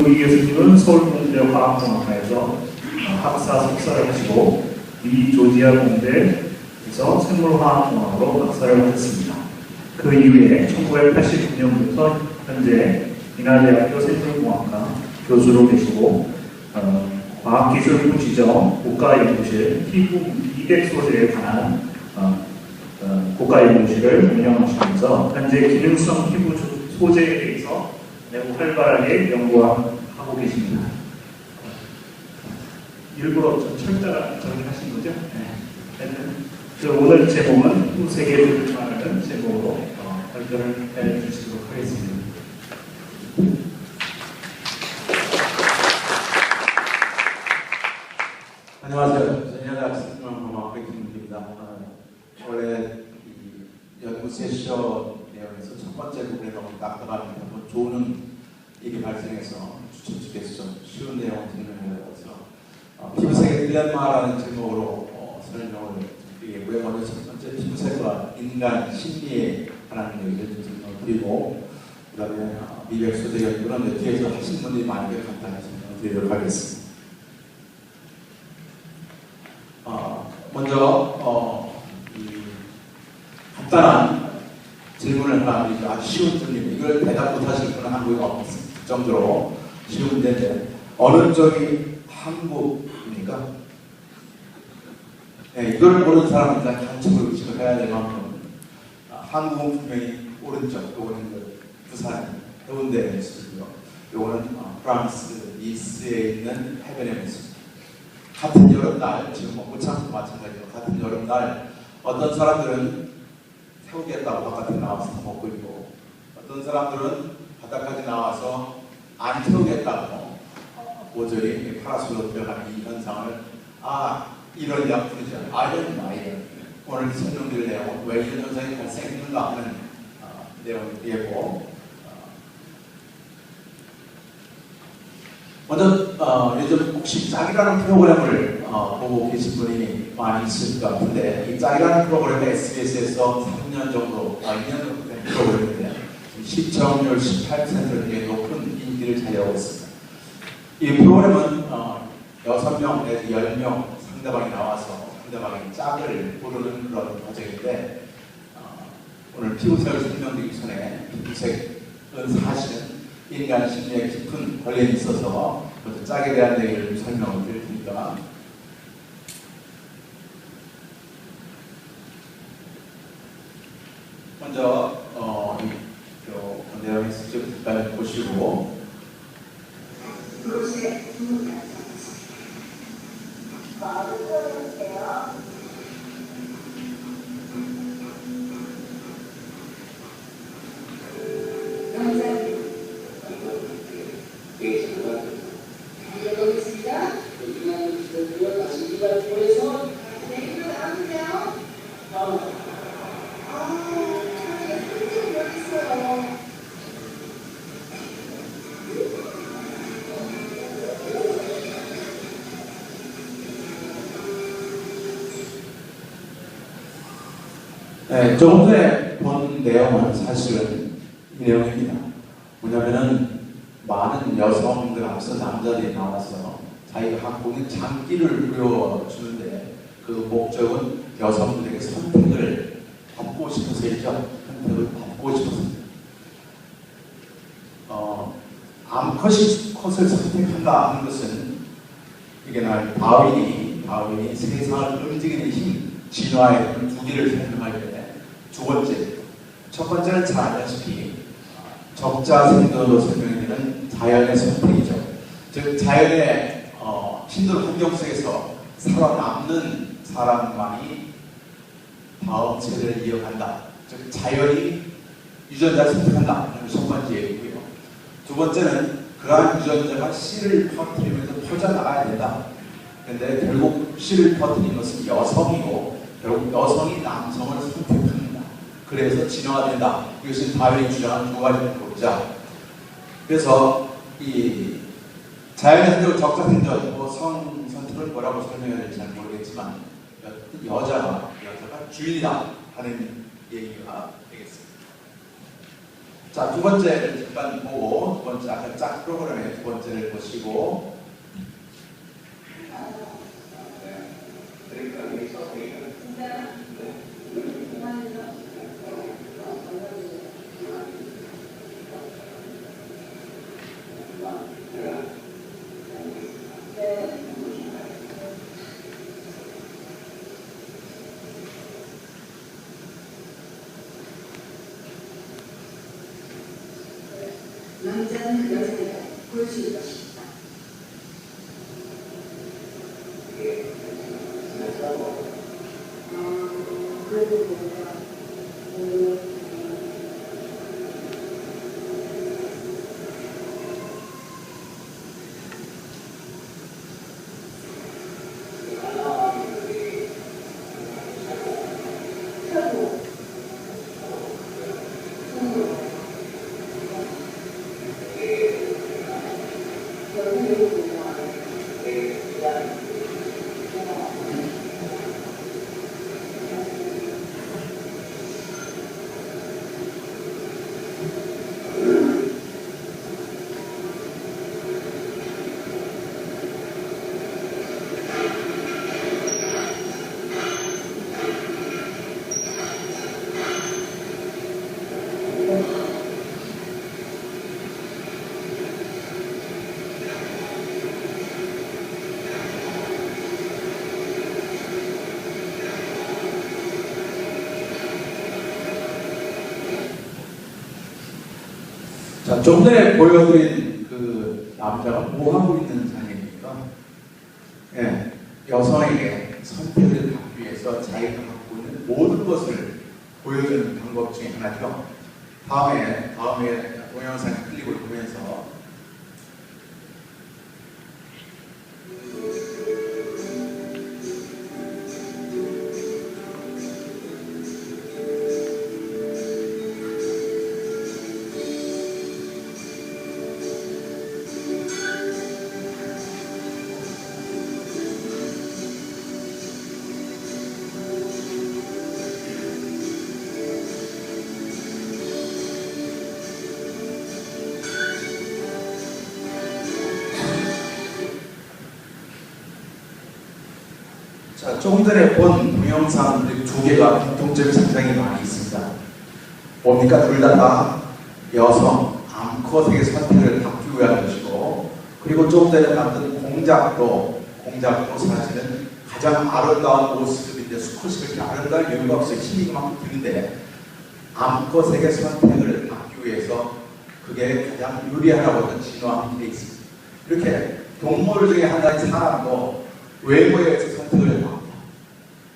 이 교수님은 서울공대 화학공학과에서 학사 석사를 하시고 미 조지아 공대에서 생물화학공학으로 박사를 하셨습니다. 그 이후에 1989년부터 현재 인하대학교 생물공학과 교수로 계시고 과학기술부 지정 국가연구실 피부 미백 소재에 관한 국가연구실을 운영하시면서 현재 기능성 피부 소재에 대해서 매우 활발하게 연구하고 계십니다. 일부러 좀 철자가 저렇게 하신 거죠? 네. 오늘 제목은 피부 세계를 말하는 제목으로 발표를 해주시도록 하겠습니다. 안녕하세요. 인하대학 생물공학 백김입니다. 원래 이 연구 세션 내용에서 첫 번째 부분에 너무 딱딱합니다. 조는 일이 발생해서 추천측에서 좀 쉬운 내용을 설명해서 피부색의 딜레마라는 제목으로 설명을 드리겠고요. 먼저 첫 번째 피부색과 인간 심리에 관한 얘기를 좀 설명드리고 그 다음에 미백 소재 연구는 뒤에서 하신 분들이 많으니까 간단히 설명드리도록 하겠습니다. 먼저 간단한 질문을 하나 드리죠. 아주 쉬운 질문. 이걸 대답 못하실 분은 한국에 없을 정도로 쉬운 문제인데 어느 쪽이 한국입니까? 네, 이걸 모르는 사람은 일단 한쪽으로 의식을 해야 될 만큼 한국은 분명히 오른쪽, 요거는 부산 해운대에 있고요. 요거는 프랑스 니스에 있는 해변에 있습니다. 같은 여름날, 지금 모창도 마찬가지로 같은 여름날 어떤 사람들은 태우겠다고 바깥에 나와서 먹고 있고 어떤 사람들은 바닥까지 나와서 안 태우겠다고 모조리 파라솔로 들어가는 이 현상을 이런 부르죠. 아이언 마이언. 오늘 설명드릴 내용은 왜 이런 현상이 발생했는가 하는 내용이고 먼저 요즘 혹시 짝이라는 프로그램을 보고 계신 분이 많이 있을 것 같은데 이 짝이라는 프로그램은 SBS에서 3년 정도, 2년 정도 된 프로그램인데 시청률 18%를 되게 높은 인기를 자리하고 있습니다. 이 프로그램은 6명 내지 10명 상대방이 나와서 상대방의 짝을 고르는 그런 과정인데 오늘 피부색을 설명드리기 전에 피부색은 사실은 인간 심리에 깊은 관련이 있어서 먼저 짝에 대한 얘기를 설명을 드릴 테니까 먼저 이 내용의 수집을 잠깐 보시고 네, 조금 전에 본 내용은 사실은 이 내용입니다. 뭐냐면은 많은 여성들 앞서 남자들이 나와서 자기가 갖고 있는 장기를 보여주는데 그 목적은 여성들에게 선택을 받고 싶어서이죠. 선택을 받고 싶어서입니다. 암컷을 선택한다 하는 것은 이게 다윈이 세상을 움직이는 힘, 진화의 두 개를 설명할 때 두 번째, 첫 번째는 잘 알다시피 적자생존으로 설명이 되는 자연의 선택이죠. 즉 자연의 힘든 환경 속에서 살아남는 사람만이 다음 세대를 이어간다. 즉 자연이 유전자를 선택한다. 하는 첫 번째 얘기고요. 두 번째는 그러한 유전자가 씨를 퍼뜨리면서 퍼져나가야 된다. 그런데 결국 씨를 퍼뜨리는 것은 여성이고 결국 여성이 남성을 선택합니다. 그래서 진화가 된다. 이것이 다윈이 주장하는 두 가지 법이자. 그래서 이 자연의 선택을 적자생존, 성 선택을 뭐라고 설명해야 될지 잘 모르겠지만 여자가 주인이다 하는 얘기가 되겠습니다. 자, 두 번째를 잠깐 보고, 두 번째, 아까 짝 프로그램의 두 번째를 보시고, 남자는 여자를 볼 수 있다. 그래도 뭔가 자, 좀 전에 보여드린 그 남자가 뭐 하고 있는 장면입니까? 예, 여성에게 선택을 받기 위해서 자기가 갖고 있는 모든 것을 보여주는 방법 중에 하나죠. 다음에 동영상 클립을 보면서 자, 조금 전에 본 동영상들 두 개가 공통점이 상당히 많이 있습니다. 뭡니까? 둘 다 여성 암컷에게 선택을 받기 위한 것이고, 그리고 조금 전에 만든 공작도 사실은 가장 아름다운 모습인데, 수컷이 그렇게 아름다운 이유가 없어요. 힘이 그만큼 드는데 암컷에게 선택을 받기 위해서 그게 가장 유리하다고 하는 진화한 게 있습니다. 이렇게 동물 중에 하나인 사람도 외모에 의해서 선택을 합니다.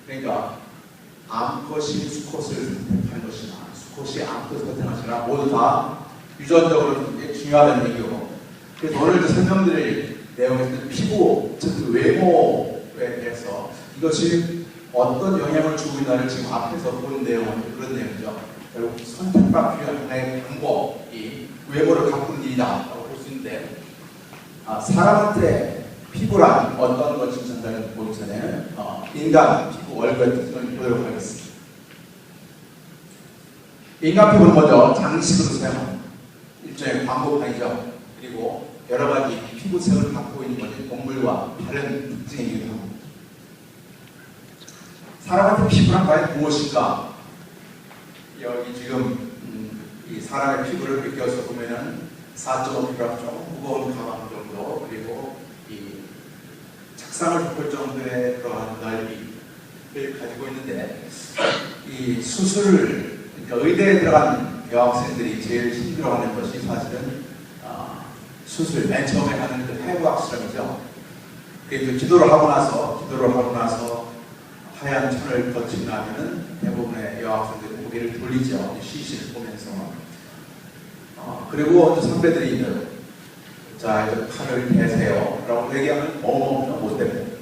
그러니까 암컷이 수컷을 선택할 것이나 수컷이 암컷을 선택할 것이나 모두 다 유전적으로 굉장히 중요하다는 얘기고, 그래서 오늘 설명드릴 내용에서는 피부, 즉 외모에 대해서 이것이 어떤 영향을 주고 있나를 지금 앞에서 본 내용은 그런 내용이죠. 결국 선택받기 위한 하나의 방법이 외모를 가꾸는 일이다라고 볼 수 있는데, 사람한테 피부란 어떤 것인지 전달을 보기 전에 인간 피부 얼굴의 특징을 보도록 하겠습니다. 인간 피부는 먼저 장식으로 사용합니다. 일종의 광고판이죠. 그리고 여러 가지 피부색을 갖고 있는 것이 동물과 다른 특징이기도 합니다. 사람한테 피부란 과연 무엇인가? 여기 지금 이 사람의 피부를 비껴서 보면은 4.5kg 좀 무거운 가방 정도, 그리고 이 책상을 덮을 정도의 그러한 넓이를 가지고 있는데, 이 수술을, 그러니까 의대에 들어간 여학생들이 제일 힘들어하는 것이 사실은 수술, 맨 처음에 하는 그 해부학 실험이죠. 그래서 기도를 하고 나서 하얀 천을 거치고 나면은 대부분의 여학생들이 고개를 돌리죠. 시신을 보면서. 그리고 선배들이 자, 이제 칼을 대세요 라고 얘기하면 못 됩니다.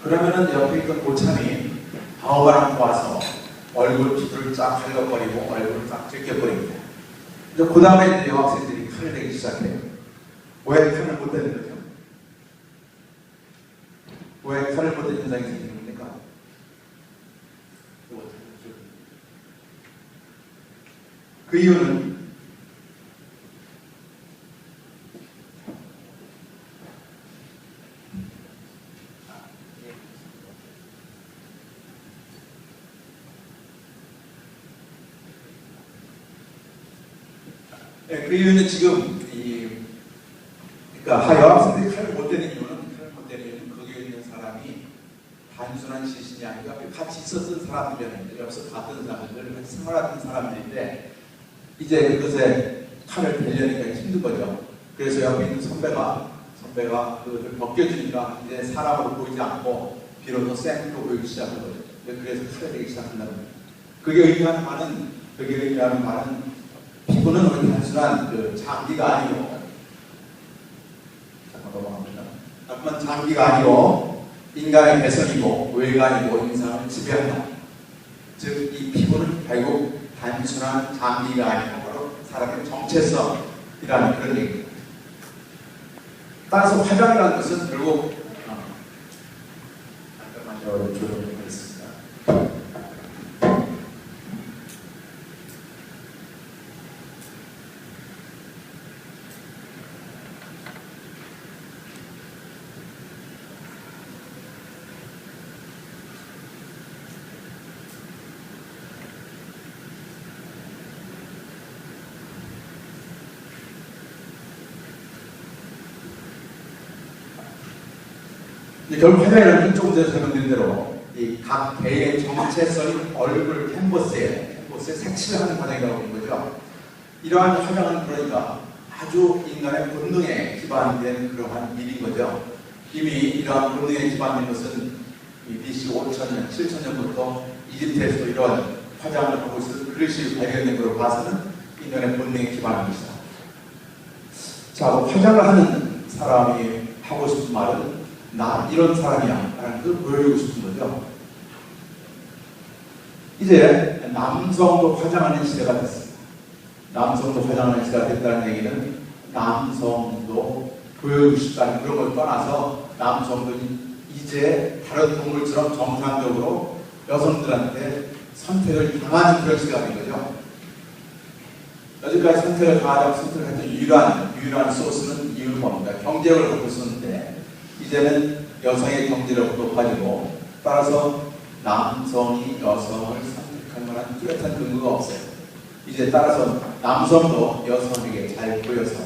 그러면은 옆에 있던 고참이 방어가 안고 와서 얼굴 피부를 쫙 긁어버리고 얼굴을 쫙 벗겨버립니다. 그 다음에 여학생들이 칼을 대기 시작해요. 왜 칼을 못 대는 거죠? 왜 칼을 못 대는 현상이 생기는 겁니까? 그 이유는 그 이유는 지금 그러니까 여학생들이 칼을 못 대는 이유는 거기에 있는 사람이 단순한 시신이 아니라 같이 있었던 사람들이었는데 옆에서 봤던 사람들, 같이 생활하던 사람들인데 이제 그것에 칼을 대려니까 힘든 거죠. 그래서 옆에 있는 선배가 그걸 벗겨주니까 이제 사람으로 보이지 않고 비로소 생으로 보이기 시작한 거죠. 그래서 칼을 대기 시작한다는 거예요. 그게 의미하는 말은 피부는 우리 단순한 장기가 아니고, 잠깐 넘어갑니다. 단순한 장기가 아니고 인간의 개성이고 외관이고 인상을 지배한다. 즉 이 피부는 결국 단순한 장기가 아니고 바로 사람의 정체성이라는 그런 얘기입니다. 따라서 화장이라는 것은 결국 잠깐만요. 조용하겠습니다. 결국 화장이라는 조금 전에 설명드린 대로 이 각 개의 정체성인 얼굴 캔버스에 색칠하는 과정이라고 하는 거죠. 이러한 화장은 그러니까 아주 인간의 본능에 기반된 그러한 일인 거죠. 이미 이러한 본능에 기반된 것은 BC 5,000년, 7,000년부터 이집트에서 이러한 화장을 하고 있어서 그릇이 발견된 걸로 봐서는 인간의 본능에 기반한 것이다. 자, 화장을 하는 사람이 하고 싶은 말은 나 이런 사람이야 라는 걸 보여주고 싶은 거죠. 이제 남성도 화장하는 시대가 됐습니다. 남성도 화장하는 시대가 됐다는 얘기는 남성도 보여주고 싶다는 그런 걸 떠나서 남성도 이제 다른 동물처럼 정상적으로 여성들한테 선택을 당하는 그런 시대가 된 거죠. 여지까지 선택을 당하자고 선택했던 유일한 소스는 이유는 뭡니까? 경제력을 갖고 있었는데 이제는 여성의 경제력도 높아지고 따라서 남성이 여성을 선택할 만한 뚜렷한 근거가 없어요. 이제 따라서 남성도 여성에게 잘 보여서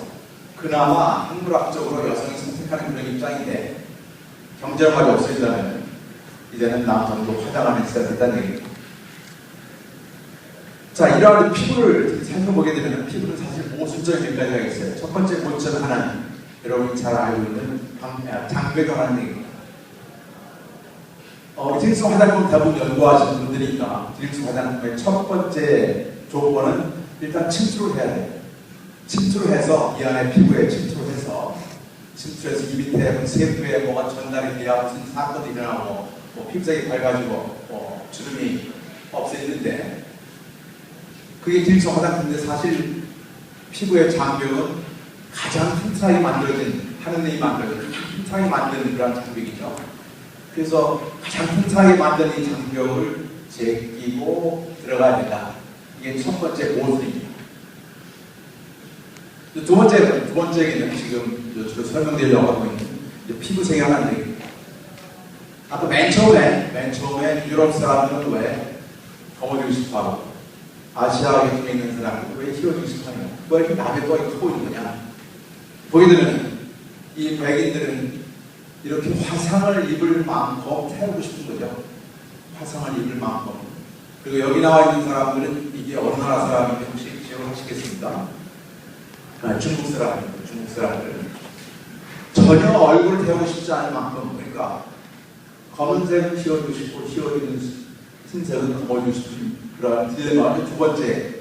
그나마 학문학적으로 여성이 선택하는 그런 입장인데 경제력이 없어지려면 이제는 남성도 화장하는 시대가 됐다는 얘기입니다. 자, 이러한 피부를 살펴보게 되면 피부는 사실 모순적인 몇 가지가 있어요. 첫 번째 모순 하나는 여러분이 잘 알고 있는 장벽이라는 얘기입니다. 디렉션 화장품 대부분 연구하시는 분들이니까 디렉션 화장품의 첫 번째 조건은 일단 침투를 해야 돼요. 침투를 해서 이 안에 피부에 침투를 해서 이 밑에 세포에 뭐가 전달이 돼야 무슨 사건이 일어나고 피부색이 밝아지고 주름이 없어지는데 그게 디렉션 화장품인데 사실 피부의 장벽은 가장 튼튼하게 만들어진 하느님이 만들어진 튼튼하게 만드는 그런 장벽이죠. 그래서 가장 튼튼하게 만든 이 장벽을 제끼고 들어가야 된다. 이게 첫 번째 모습입니다. 두 번째 얘기는 지금 주로 설명드리려고 하고 있는 피부색이 하나는 얘기입니다. 아까 맨 처음에 유럽 사람들은 왜 검어지고 싶어하고 아시아에 있는 사람들은 왜 희어지고 싶어하냐? 왜 이렇게 남의 거 크고 있는 거냐? 보게 되면 이 백인들은 이렇게 화상을 입을 만큼 태우고 싶은 거죠. 화상을 입을 만큼. 그리고 여기 나와 있는 사람들은 이게 어느 나라 사람인지 혹시 기억을 하시겠습니까? 중국 사람들. 전혀 얼굴을 태우고 싶지 않을 만큼, 그러니까 검은색은 씌워주고 싶고 씌워주는 흰색은 검어주고 싶은 그런 딜레마가 두 번째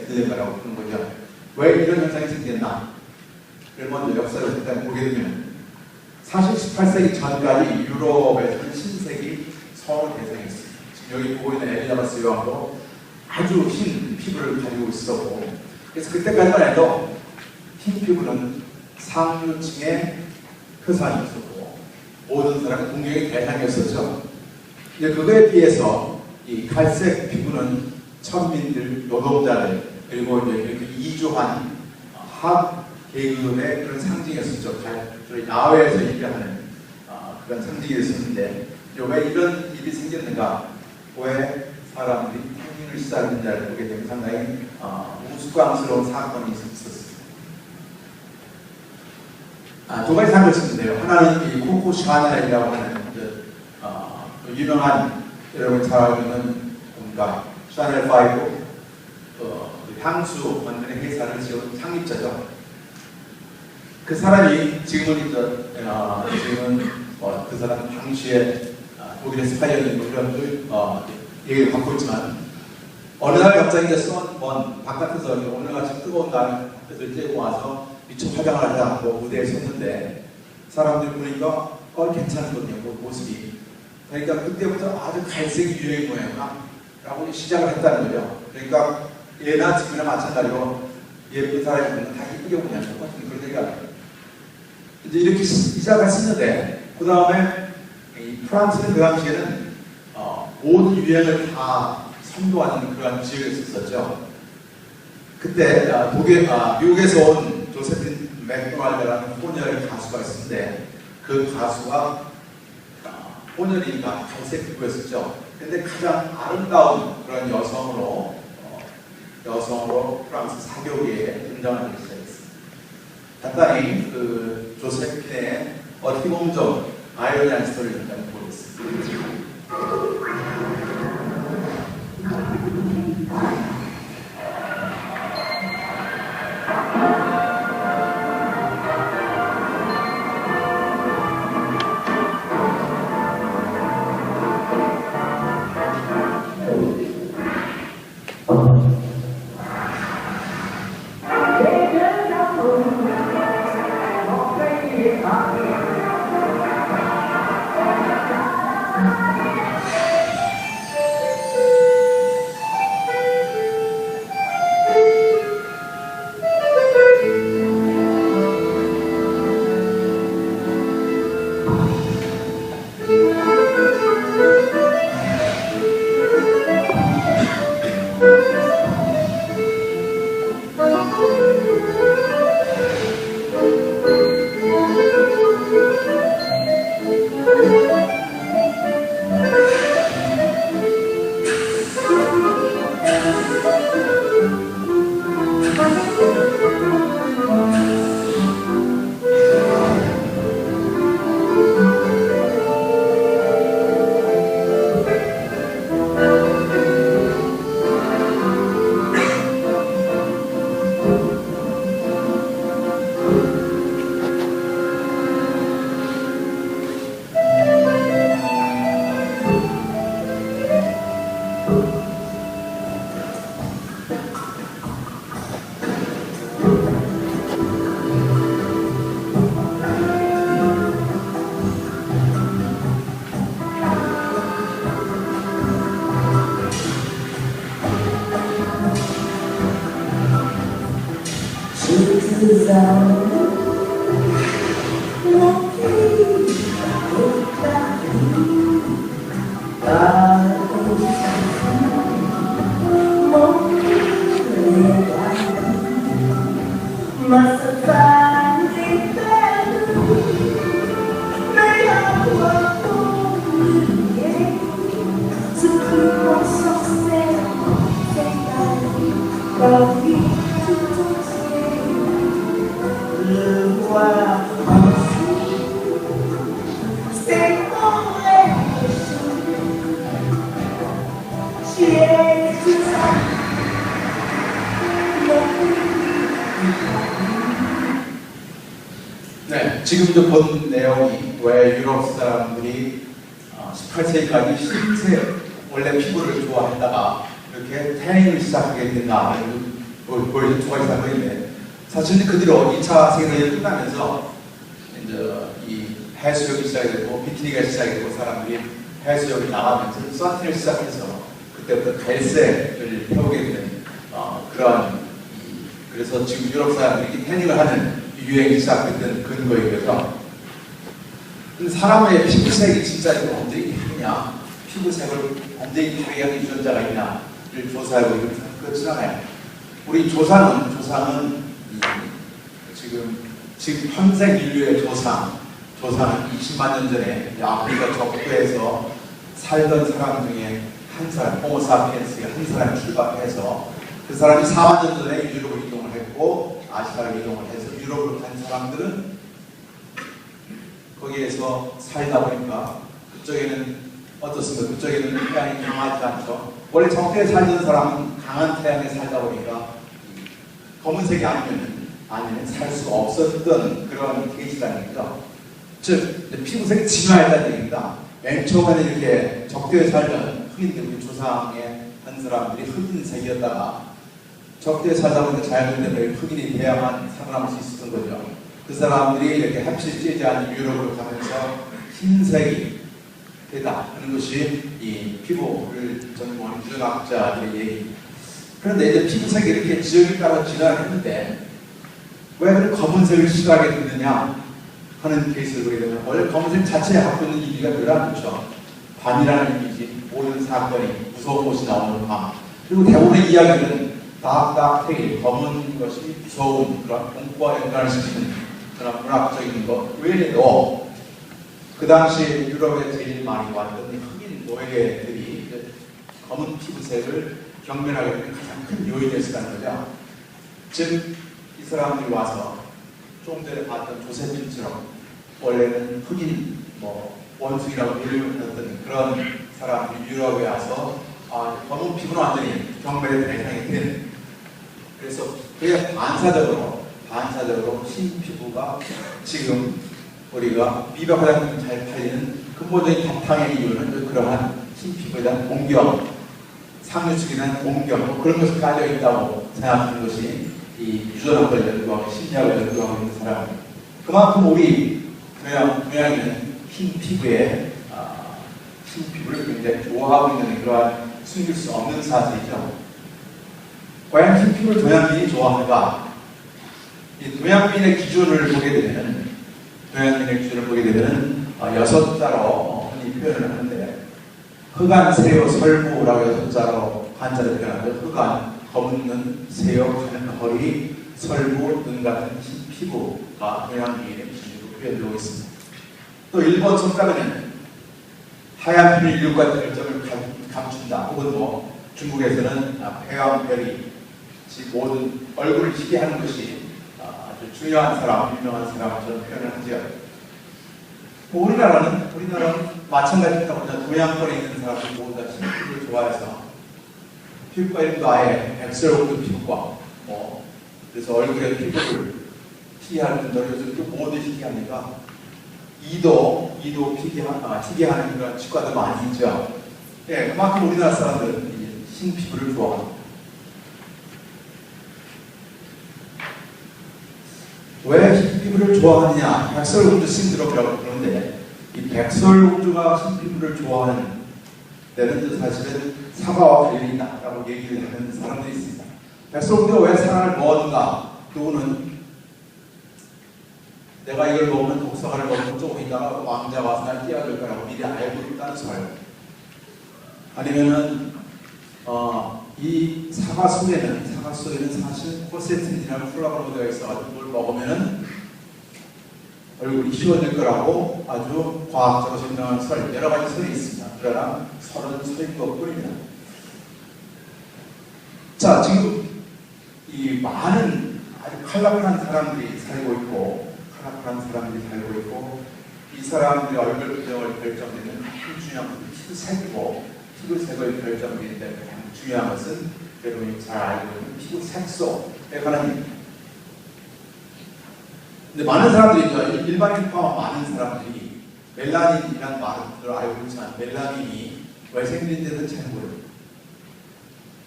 딜레마라고 하는 거죠. 왜 이런 현상이 생겼나? 그걸 먼저 역사를 일단 보게 되면 사실 18세기 전까지 유럽에서는 흰색이 선호 대상이었습니다. 지금 여기 보고 있는 엘리자베스 여왕도 아주 흰 피부를 가지고 있었고 그래서 그때까지만 해도 흰 피부는 상류층의 표상이었고 모든 사람의 공격의 대상이었었죠. 근데 그거에 비해서 이 갈색 피부는 천민들, 노동자들 그리고 이제 이렇게 이주한 합 계급의 그런 상징이었었죠. 저희 야외에서 일하는 그런 상징이 됐었는데 왜 이런 일이 생겼는가? 왜 사람들이 태닝을 시작했는지를 보게 되면 상당히 우스꽝스러운 사건이 있었습니다. 두 가지 사건이 있었는데요. 하나는 이 코코 샤넬이라고 하는 유명한 여러분 잘 알고 있는 뭔가 샤넬 5 향수 만드는 회사를 지은 창립자죠. 그 사람이 지금은 그 사람 당시에 독일의 스파이어는 이런 얘기를 갖고 있지만 어느 날 갑자기 썬번 바깥에서 오늘같이 뜨거운 날 앞에서 쬐고 와서 미처 화장을 하지 않고 무대에 섰는데 사람들이 보니까 괜찮거든요. 그 모습이. 그러니까 그때부터 아주 갈색이 유행인 모양이라고 시작을 했다는 거죠. 그러니까 예나 지금이나 마찬가지로 예쁜 사람이 보면 다 예쁘게 보냐 똑같은 그런 얘기가 이제 이렇게 시작을 했는데 그 다음에 프랑스는 그 당시에는 모든 유행을 다 선도하는 그런 지역이 있었죠. 그때 미국에서 온 조세핀 맥도날드라는 혼혈 가수가 있었는데 그 가수가 혼혈이니까 갈색 피부였었죠. 근데 가장 아름다운 그런 여성으로 프랑스 사교계에 등장하기 시작했습니다. 간단히 그 조세핀의 어떻게 보면 좀 아이러니한 스토리를 한번 보겠습니다. 네, 지금도 본 내용이 왜 유럽 사람들이 18세기까지 흰색 원래 피부를 좋아했다가 이렇게 태닝을 시작하게 됐나 보여준 두 가지 사건인데 사실은 그 뒤로 2차 세계대전이 끝나면서 이제 이 해수욕이 시작되고 비키니가 시작되고 사람들이 해수욕이 나가면서 선팅을 시작해서 그때부터 갈색을 펴오게 된 그러한 그래서 지금 유럽 사람들이 태닝을 하는 유행이 시작됐던 근거이고요. 근데 사람의 피부색이 진짜 언제 예쁘냐, 피부색을 언제 예쁘게 하는 유전자가 있냐를 조사하고 그렇지 않아요. 우리 조상은 지금 현생 인류의 조상은 20만 년 전에 아프리카 적도에서 살던 사람 중에 한 사람, 호모사피엔스의 한 사람이 출발해서 그 사람이 4만 년 전에 유럽으로 이동을 했고 아시아로 이동을 해서 유럽으로 간 사람들은 거기에서 살다 보니까 그쪽에는 어떻습니까? 그쪽에는 태양이 강하지 않죠. 원래 적도에 살던 사람은 강한 태양에 살다 보니까 검은색이 아니면 살 수가 없었던 그런 케이스라는 얘기죠. 즉 피부색이 진화했다는 얘기입니다. 맨 처음에는 이렇게 적도에 살던 흑인들, 우리 조상의 한 사람들이 흑인색이었다가 적도에 살다 보니까 자연스럽게 흑인이 돼야만 살아남을 수 있었던 거죠. 그 사람들이 이렇게 햇빛이 쬐지 않은 유럽으로 가면서 흰색이 되다 하는 것이 이 피부를 전공하는 유전학자들의 얘기. 그런데 이제 피부색이 이렇게 지역에 따라 진화를 했는데 왜 그 검은색을 싫어하게 됐느냐 하는 케이스를 보게 되면 원래 검은색 자체에 갖고 있는 이미지가 별로 안 좋죠. 밤이라는 이미지, 모든 사건이 무서운 곳이 나오는 밤. 그리고 대부분의 이야기는 다크테일, 검은 것이 무서운 그런 공포와 연관을 시키는 그런 문학적인 것 외에도 그 당시 유럽에 제일 많이 왔던 흑인 노예들이 검은 피부색을 경멸하게 되는 가장 큰 요인이었다는 거죠. 즉 이 사람들이 와서 조금 전에 봤던 조세핀처럼 원래는 흑인 원숭이라고 이름을 그런 사람들이 유럽에 와서 검은 피부는 완전히 경멸의 대상이 된, 그래서 그게 반사적으로 흰 피부가 지금 우리가 미백 화장품이 잘 팔리는 근본적인 바탕의 이유는 그러한 흰 피부에 대한 공경, 상류층에 대한 공경 그런 것이 깔려 있다고 생각하는 것이 이 유전학을 연구하고 심리학을 연구하고 있는 사람. 그만큼 우리 동양인은 흰 피부를 굉장히 좋아하고 있는 그러한 숨길 수 없는 사실이죠. 과연 흰 피부를 동양인이 좋아하는가? 이 동양인의 기준을 보게 되면 6자로 흔히 표현을 하는데 흑안, 세요, 설부라고 6자로 한자를 표현하죠. 흑안, 검은 눈, 세요, 가는 허리, 설부, 눈 같은 흰 피부가 동양인의 기준으로 표현되고 있습니다. 또 일본 손가락은 하얀 별 일육과 결점을 감춘다. 혹은 중국에서는 회왕별이 모든 얼굴을 희게 하는 것이 아주 중요한 사람, 유명한 사람처럼 표현을 하죠. 우리나라는 마찬가지입니다. 동양권에 있는 사람들 모두 다 흰 피부를 좋아해서 피부과 이름도 아예 백설공주 피부과 그래서 얼굴에 피부를 희게 하는 분들 요즘 또 뭐도 희게 합니까? 이도 희게 하는 그런 치과도 많이 있죠. 예, 그만큼 우리나라 사람들은 흰 피부를 좋아합니다. 왜 흰 피부를 좋아하느냐? 백설공주 신드롬이라고 그러는데 이 백설공주가 흰 피부를 좋아하는 데는 사실은 사과와 관련이 있다고 얘기를 하는 사람들이 있습니다. 백설공주가 왜 사과를 먹었는가? 그거는 내가 이걸 먹으면 독사과를 먹으면 조금 있다가 왕자가 와서 날 띄워줄 거라고 미리 알고 있다는 설. 아니면은 이 사과 속에는 사실 코세틴이라는 플라보노이드가 있어가지고 그걸 먹으면은 얼굴이 희워질 거라고 아주 과학적으로 설명한 설, 여러 가지 설이 있습니다. 그러나 설은 설인 것뿐입니다. 자, 지금 이 많은 아주 컬러풀한 사람들이 살고 있고 이 사람들의 얼굴 표정을 결정짓는 가장 중요한 것은 피부색을 결정짓는데 가장 중요한 것은 여러분이 잘 알고 있는 피부 색소에 관한 얘기입니다. 근데 많은 사람들이 있죠. 일반인 포함 많은 사람들이 멜라닌이라는 말을 알고 있지만 멜라닌이 왜 생기는지는 잘 모릅니다.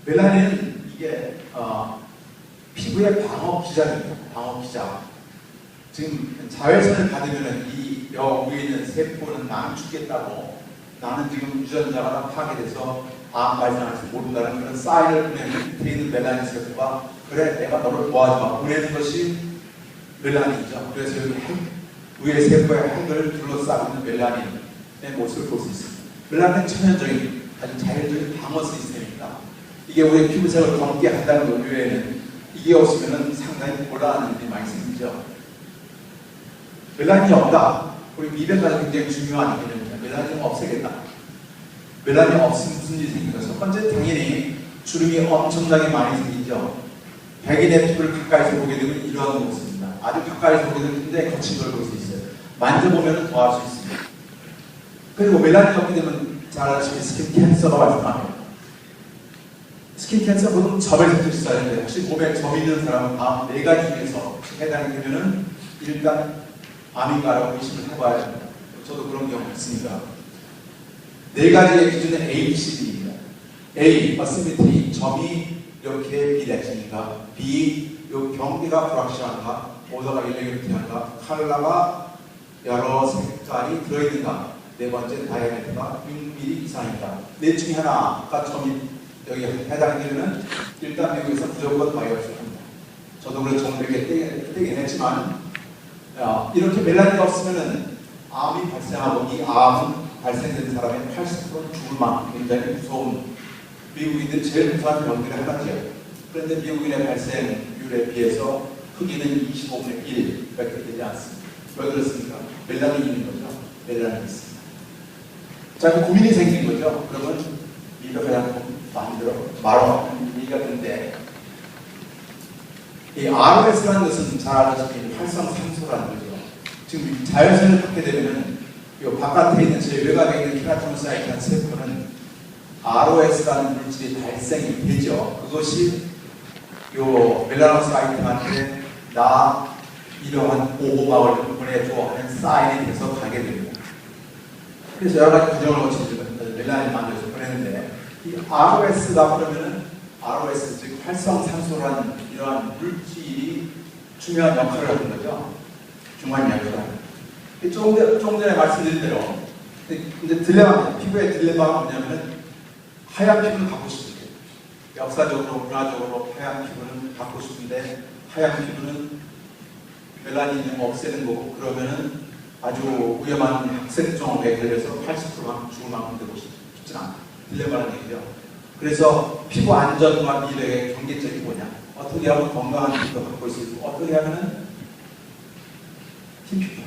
멜라닌은 이게 피부의 방어 기장입니다. 방어 기장. 지금 자외선을 받으면 이 위에 있는 세포는 나는 죽겠다고, 나는 지금 유전자가 파괴돼서 암 발생할지 모른다는 그런 사인을 보내는 밑에 있는 멜라닌 세포가 그래 내가 너를 도와주마 보내는 것이 멜라닌이죠. 그래서 여기 위에 세포의 핵을 둘러싸고 있는 멜라닌의 모습을 볼 수 있습니다. 멜라닌은 천연적인 아주 자연적인 방어 시스템입니다. 이게 우리의 피부색을 검게 한다는 것 외에는 이게 없으면 상당히 곤란한 일이 많이 생기죠. 멜라닌이 없다. 우리 미백까지 굉장히 중요한 개념입니다. 멜라닌을 없애겠다. 멜라닌이 없으면 무슨 일이 생길까? 첫 번째, 당연히 주름이 엄청나게 많이 생기죠. 백인의 피부를 가까이서 보게 되면 이러한 모습입니다. 아주 가까이서 보게 되면 굉장히 거친 걸 볼 수 있어요. 만져보면 더 알 수 있습니다. 그리고 멜라닌이 없게 되면 잘 아시다시피 스킨 캔서가 발생합니다. 스킨 캔서 보통 점에 생길 하는데 혹시 몸에 점 있는 사람은 다음 4가지 중에서 해당이 되면은 일단 암인가라고 의심을 해봐야 됩니다. 저도 그런 경우 있습니다. 4가지의 기준은 A, B, C, D입니다. A, 어시미트리, 점이 이렇게 비대칭인가, B, 요 경계가 불확실한가, 오더가 일렉트한가, 컬러가 여러 색깔이 들어있는가, 4번째 다이아메트가 6mm 이상인가. 4 중에 하나가 점이 여기 해당이 되면 일단 미국에서 무조건 바이오프를 합니다. 저도 그래서 좀 이렇게 떼긴 했지만 이렇게 멜라닌이 없으면은 암이 발생하고 이 암은 발생된 사람의 80%는 죽을 만큼 굉장히 무서운 미국인들이 제일 무서운 병들의 하나죠. 그런데 미국인의 발생률에 비해서 흑인은 25분의 1밖에 되지 않습니다. 왜 그렇습니까? 멜라닌이 있는 거죠. 멜라닌이 있습니다. 자, 그 고민이 생긴 거죠. 그러면 미백화장품 만들어 말어 얘기가 되는데 이 ROS라는 것은 잘 아시다시피 활성산소라는 거죠. 지금 자외선을 받게 되면 이 바깥에 있는 제 외곽에 있는 케라토노사이트라는 세포는 ROS라는 물질이 발생이 되죠. 그것이 요 멜라노사이트한테 나 이러한 보호막을 보내줘 하는 사인이 돼서 가게 됩니다. 그래서 여러 가지 과정을 거쳐서 멜라닌을 만들어서 보내는데 이 ROS가 그러면은 ROS 즉 활성산소라는 이러한 물질이 중요한 역할을 하는 거죠. 중요한 역할을 합니다. 조금 전에 말씀드린 대로 근데 딜레마, 피부의 딜레마가 뭐냐면은 하얀 피부는 갖고 싶은데 역사적으로 문화적으로 하얀 피부는 갖고 싶은데 하얀 피부는 멜라닌을 없애는 거고 그러면은 아주 위험한 학생증에 걸려서 80%가 죽을 만큼 되고 싶지 않다. 딜레마라는 얘기죠. 그래서 피부 안전과 미래의 경계점이 뭐냐? 어떻게 하면 건강한 피부를 갖고 있을 수 있고 어떻게 하면은 흰 피부를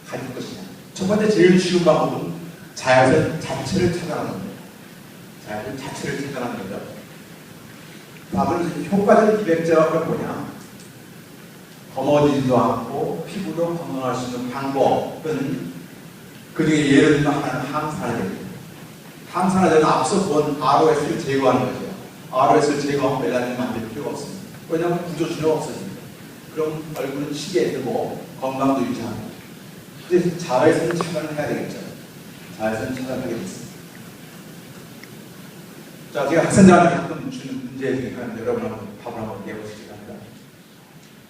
가질 것이냐? 첫 번째 제일 쉬운 방법은 자외선 자체를 차단하는 겁니다. 자외선 자체를 차단하는 거죠. 다음은 효과적인 미백제가 뭐냐? 검어지지도 않고 피부도 건강할 수 있는 방법은 그중에 예를 들면 하나는 항산화제입니다. 항산화제는 앞서 본 ROS를 제거하는 거죠. ROS를 제거하면 멜라닌을 만들 필요가 없습니다. 왜냐하면 구조신호가 없어집니다. 그럼 얼굴은 시계 들고 건강도 유지합니다. 그래서 자외선 차단을 해야 되겠죠. 자외선 차단하겠습니다. 자, 제가 학생들한테 가끔 주는 문제 중에 하나인데 여러분 한번 답을 한번 내보시기 바랍니다.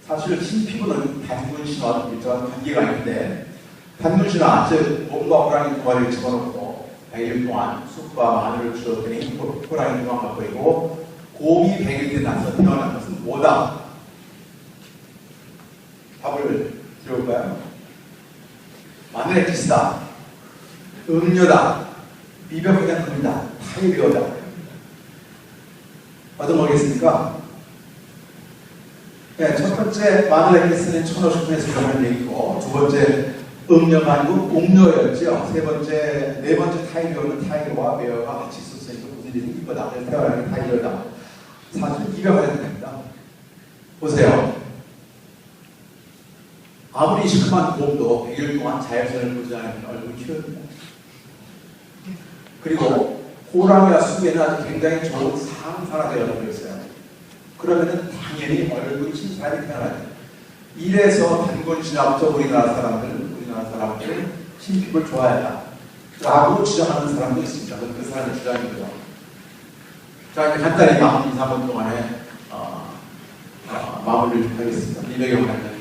사실 흰 피부는 단문신화와 일정한 관계가 있는데 단문신화, 즉 몸과 호랑이 두 마리를 집어넣고 100일 동안 쑥과 마늘을 주었더니 호랑이 두마리가 보이고 곰이 100일 때 나서 태어난 것은 뭐다? 답을 들어볼까요? 마늘의 키스다, 음료다, 미백화장품이다, 타이레오다. 어떤 거겠습니까? 네, 첫 번째 마늘의 키스는 1500년에서 일어난 얘기고 두 번째 음료가 아니고 옥료였죠. 네 번째 타이레오는 타이레오와 메어가 같이 있었으니까 무슨 일이 생긴 거다. 그래서 태어나는 게 타이레오다. 사실 미백화장품입니다. 보세요. 아무리 시큼한 곰도 100일 동안 자외선을 보지 않으면 얼굴이 휘어집니다. 그리고 호랑이와 쑥에는 아주 굉장히 좋은 항산화제가 들어있어요. 그러면은 당연히 얼굴이 흰 사람이 태어나죠. 이래서 단군신화부터 우리나라 사람들은 흰 피부를 좋아한다 라고 주장하는 사람도 있습니다. 그 사람의 주장이고요. 자, 이제 간단히 2, 3분 동안에 마무리를 하겠습니다. 미백에 관한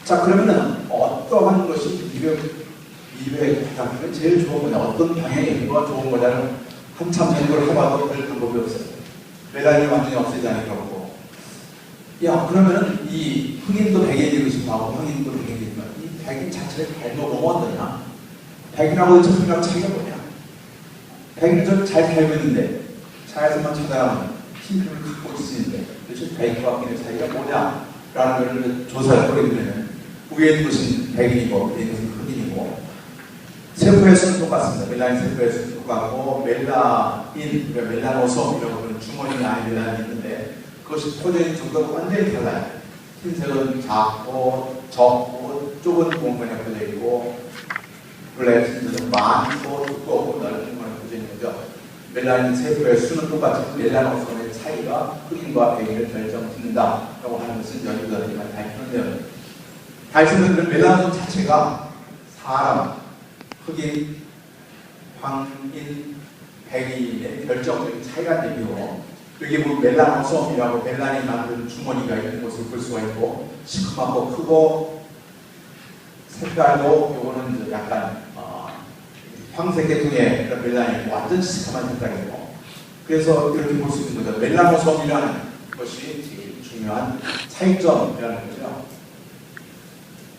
자, 그러면은 어떠한 것이 미백 화장품이 제일 좋은 거냐, 어떤 방향이 뭐가 좋은 거냐를 한참 연구를 해봐도 별 방법이 없어요. 멜라닌을 완전히 없애지 않을 거고. 야, 그러면은 이 흑인도 백인이고 싶어하고 흑인도 백인이고 이 백인 자체를 발로 뭐가 어떠냐? 백인하고 흑인하고 차이가 뭐냐? 백인은 좀 잘 살고 있는데 자외선만 차단하면 힘을 갖고 있는데 도대체 백인과 흑인의 차이가 뭐냐라는 걸 조사를 하게 되면 위에 있는 것은 백인이고 밑에 있는 것은 흑인이고 세포에서는 똑같습니다. 멜라닌 세포에서는 똑같고 멜라노솜이라고 하는 주머니 안에 멜라닌이 있는데 그것이 포져있는 정도가 완전히 달라요. 흰색은 작고 적고 좁은 공간에 퍼져 있고 원래 흰색은 많고 두껍고 넓은 공간에 퍼져 있는 거죠. 멜라닌 세포의 수는 똑같지만 멜라노솜의 차이가 흑인과 백인을 결정짓는다라고 하는 것은 연구자들이 많이 밝히는데요. 밝히는 멜라노솜 자체가 사람, 흑인, 황인, 백인의 결정적인 차이가 되고 여기 보면 멜라노솜이라고 멜라닌이 만든 주머니가 있는 것을 볼 수가 있고 시커멓고 크고 색깔도 요거는 약간 황색 계통의 그런 멜라닌이 완전 시커먼 색깔이고 그래서 이렇게 볼 수 있는 거죠. 멜라노솜이라는 것이 제일 중요한 차이점이라는 거죠.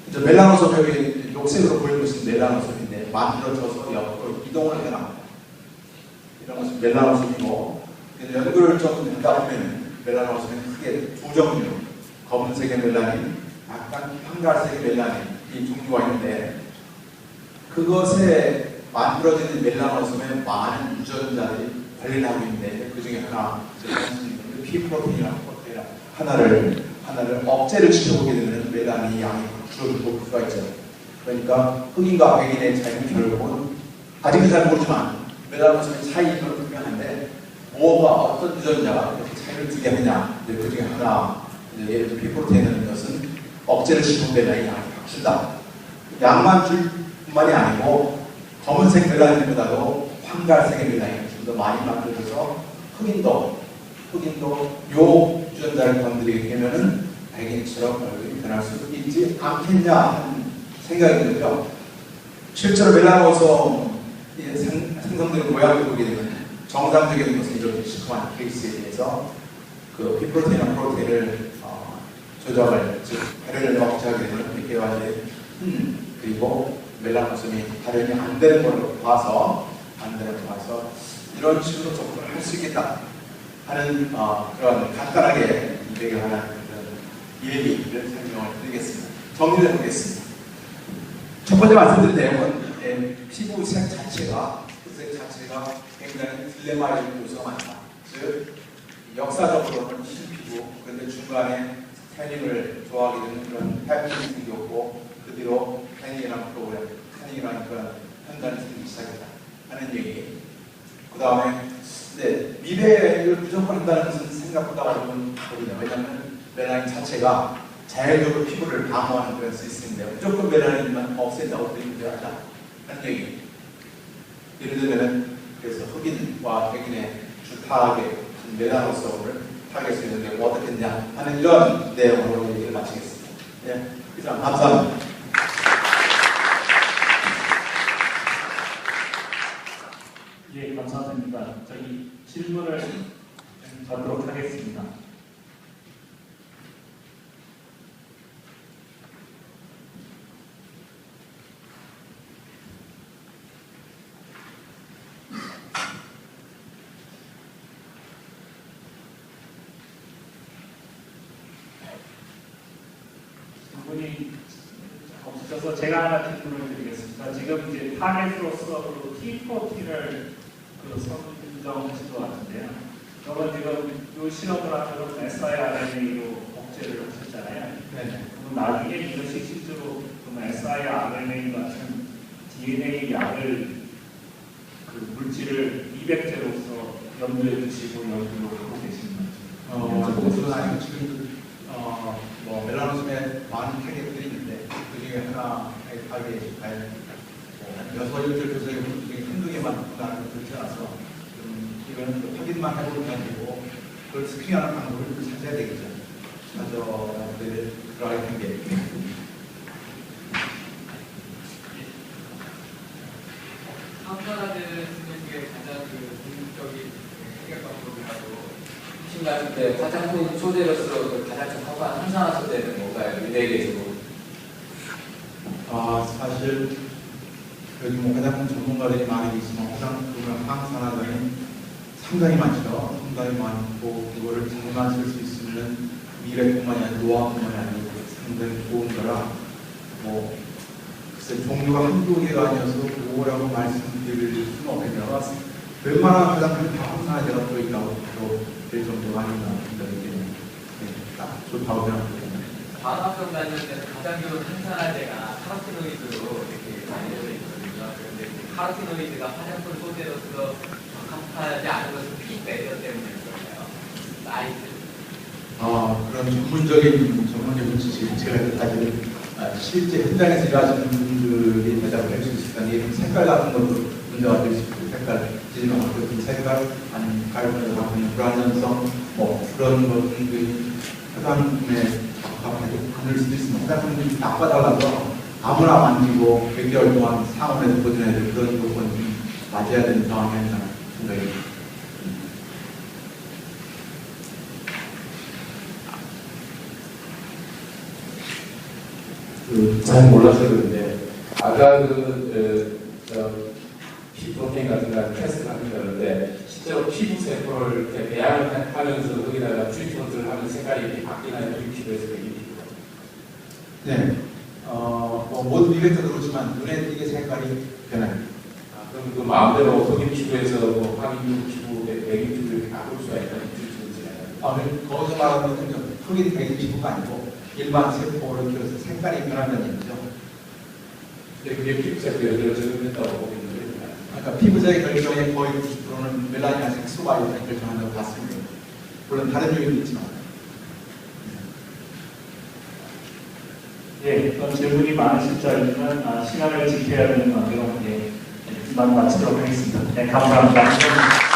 이제 멜라노솜 여기 녹색으로 보이는 것은 멜라노솜인데 만들어져서 옆으로 이동을 해나갑니다. 이런 것은 멜라노솜이고 연구를 좀 하다 보면 멜라노솜은 크게 두 종류, 검은색의 멜라닌, 약간 황갈색의 멜라닌 이 종류가 있는데 그것에 만들어지는 멜라노솜에 많은 유전자들이 관련하고 있는데 그 중에 하나 P-프로테인이라는 프로테인 하나를 억제를 시켜보게 되면 멜라닌이 양이 줄어들 수가 있죠. 그러니까 흑인과 백인의 차이는 결국은 아직은 잘 모르지만 멜라노솜의 차이는 분명한데 뭐가 어떤 유전자가 그렇게 차이를 두게 하느냐 그 중에 하나 예를 들어 P-프로테인이라는 것은 억제를 시키면 멜라닌이 양이 확 줄다. 양만 줄 뿐만이 아니고 검은색 멜라닌보다도 황갈색의 멜라닌이 좀 더 많이 만들어져서 흑인도 요 유전자를 건드리게 되면은 백인처럼 얼굴이 변할 수 있지 않겠냐 하는 생각이 들죠. 실제로 멜라노솜 생성되는 모양을 보게 되면 정상적인 것은 이렇게 시커먼 케이스에 대해서 그 P-프로테인이나 프로테인을 조정을 즉 발현을 억제하게 되면 이렇게 완전히 그리고 멜라노솜이 발현이 안 되는 걸로 봐서 이런 식으로 접근을 할 수 있겠다 하는 그런 간단하게 이백에 관한 그런 얘기를 설명을 드리겠습니다. 정리를 해보겠습니다. 첫 번째 말씀드린 내용은 피부색 자체가 굉장히 딜레마의 요소가 많다. 즉 역사적으로는 흰 피부 그런데 중간에 태닝을 좋아하게 되는 그런 해프닝이 생겼고 그 뒤로 태닝이라는 프로그램, 태닝이라는 그런 현상이 생기기 시작했다 하는 얘기. 그 다음에 미래를 무조건 한다는 것은 생각보다 어려운 거리다. 왜냐하면 멜라닌 자체가 자연적으로 피부를 방어하는 그런 시스템인데 무조건 멜라닌만 없앤다고 되는 게 아니다 하는 얘기. 예를 들면 그래서 흑인과 백인의 주타하게 멜라노솜을 타겟했는데 어떻게 했냐 하는 이런 내용으로 얘기를 마치겠습니다. 네, 이상 감사합니다. 예, 감사드립니다. 저희 질문을 받도록 하겠습니다. 질문이 없어서 제가 하나 질문을 드리겠습니다. 지금 이제 타겟으로서 T-프로틴을 선정하신 것 같은데요. 저는 지금 이 실험을 하면 siRNA로 억제를 하셨잖아요. 네. 그럼 나중에 이것이 실제로 siRNA 같은 DNA 약을 그 물질을 200제로서 연구해 주시고 연구를 하고 계십니다. 그것은 아니고 지금 뭐 멜라노솜에 많은 타겟들이 있는데 그 중에 하나 타겟이 여섯 일들 교수의 중에 한두 개만 나는 그렇지 않아서 이건 확인만 해보는 게 아니고 그걸 스크린하는 방법을 찾아야 되겠죠. 들어가게 된 게. 상관화되는 게 가장 궁극적인 해결 방법이라고 하신 때 가장 큰 소재로서 가장 적합한 항산화 소재는 뭔가요? 미래계적으로? 사실 여기 뭐 화장품 전문가들이 많이 있지만 화장품은 항산화적인 상당히 많죠. 상당히 많고 그거를 잘만 쓸 수 있으면 미래뿐만이 아니라 노화뿐만이 아니고 상당히 좋은 거라 뭐 글쎄 종류가 한두 개가 아니어서 뭐라고 말씀드릴 수는 없겠네요. 웬만한 화장품이 다 항산화제가 들어있다고 해도 될 정도가 아닌가 생각이 딱 좋다고 생각합니다. 과학학교 다닐 때는 가장 좋은 항산화제가 카로티노이드로 이렇게 많이 들어있거든요. 그런데 카로티노이드가 화장품 소재로서 적합하지 않은 것은 피배려 때문에 그런가요? 나이트. 그런 전문적인 지식 제가 사실 실제 현장에서 일하시는 분들이 대답을 할 수 있으니까 색깔 같은 것도 문제가 될 수 있고 색깔 지금 어떤 색깔 아니면 가루를 갖고 있는 불안정성 뭐 그런 것들이 화장품에 적합하지 않을 수도 있습니다. 화장품이 나빠달라서 아무나 만지고 100개월 동안 상온에서 보존해야 될 그런 조건이 맞아야 되는 상황이 아니라 생각이 듭니다. 잘 몰라서 그런데 아까 피부 행 같은 거 테스트를 하는데 실제로 피부 세포를 이렇게 배양을 하면서 거기다가 트리트먼트를 하면 색깔이 이렇게 바뀌나요? 우리 피부에서 이 피부가? 네. 모든 이벤트도 그렇지만 눈에 띄게 색깔이 변해요. 그럼 그 마음대로 흑인 피부에서 뭐 황인 피부, 백인 피부 이렇게 바꿀 수가 있다는 트리트먼트잖아요. 거기서 말하는 것은 흑인 백인 피부가 아니고 일반 세포를 키워서 색깔이 변한다는 얘기죠. 근데 그게 피부색도 여러 적용된다고 보고 있는데 그러니까 피부색의 결정에 거의 90%는 멜라닌이나 색소바이오가 결정한다고 봤습니다. 물론 다른 요인도 있지만. 예, 질문이 많으실 줄 알지만 시간을 지켜야 되는 관계로 이만 마치도록 하겠습니다. 네, 감사합니다.